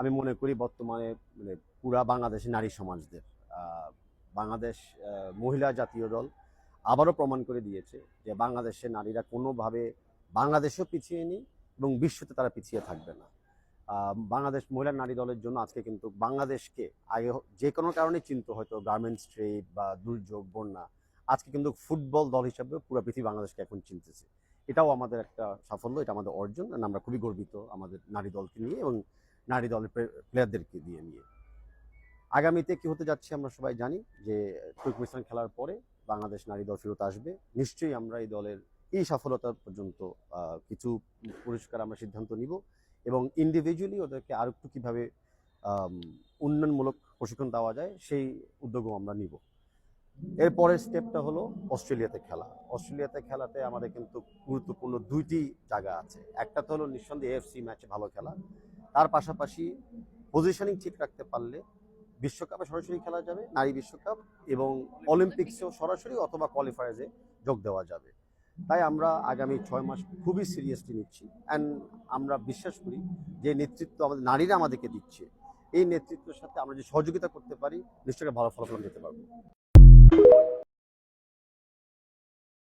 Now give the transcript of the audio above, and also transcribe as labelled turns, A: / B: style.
A: আমি মনে করি বর্তমানে মানে পুরা বাংলাদেশের নারী সমাজদের বাংলাদেশ মহিলা জাতীয় দল আবারও প্রমাণ করে দিয়েছে যে বাংলাদেশের নারীরা কোনোভাবে বাংলাদেশেও পিছিয়ে নেই এবং বিশ্বতে তারা পিছিয়ে থাকবে না। বাংলাদেশ মহিলা নারী দলের জন্য আজকে কিন্তু বাংলাদেশকে আগে যে কোনো কারণে চিন্তা হয়তো গার্মেন্টস ট্রেড বা দুর্যোগ বন্যা, আজকে কিন্তু ফুটবল দল হিসাবে পুরো পৃথিবী বাংলাদেশকে এখন চিনতেছে। এটাও আমাদের একটা সাফল্য, এটা আমাদের অর্জন, আমরা খুবই গর্বিত আমাদের নারী দলকে নিয়ে এবং নারী দলের প্লেয়ারদেরকে নিয়ে। আগামীতে কি হতে যাচ্ছে আমরা সবাই জানি যে তুর্কমেনিস্তান খেলার পরে বাংলাদেশ নারী দল ফেরত আসবে। নিশ্চয়ই আমরা এই দলের এই সফলতা পর্যন্ত কিছু পুরস্কার আমরা সিদ্ধান্ত নিব এবং ইন্ডিভিজুয়ালি ওদেরকে আর একটু কীভাবে উন্নয়নমূলক প্রশিক্ষণ দেওয়া যায় সেই উদ্যোগও আমরা নিব। এরপরের স্টেপটা হলো অস্ট্রেলিয়াতে খেলা। অস্ট্রেলিয়াতে খেলাতে আমাদের কিন্তু গুরুত্বপূর্ণ দুইটি জায়গা আছে। একটা তো হলো নিঃসন্দেহে এএফসি ম্যাচে ভালো খেলা, তার পাশাপাশি পজিশনিং ঠিক রাখতে পারলে বিশ্বকাপে সরাসরি খেলা যাবে, নারী বিশ্বকাপ, এবং অলিম্পিক্সেও সরাসরি অথবা কোয়ালিফায়ার্সে যোগ দেওয়া যাবে। তাই আমরা আগামী 6 মাস খুবই সিরিয়াসলি নিচ্ছি অ্যান্ড আমরা বিশ্বাস করি যে নেতৃত্ব আমাদের নারীরা আমাদেরকে দিচ্ছে, এই নেতৃত্বের সাথে আমরা যে সহযোগিতা করতে পারি নিশ্চয়ই ভালো ফলাফল দিতে পারবো।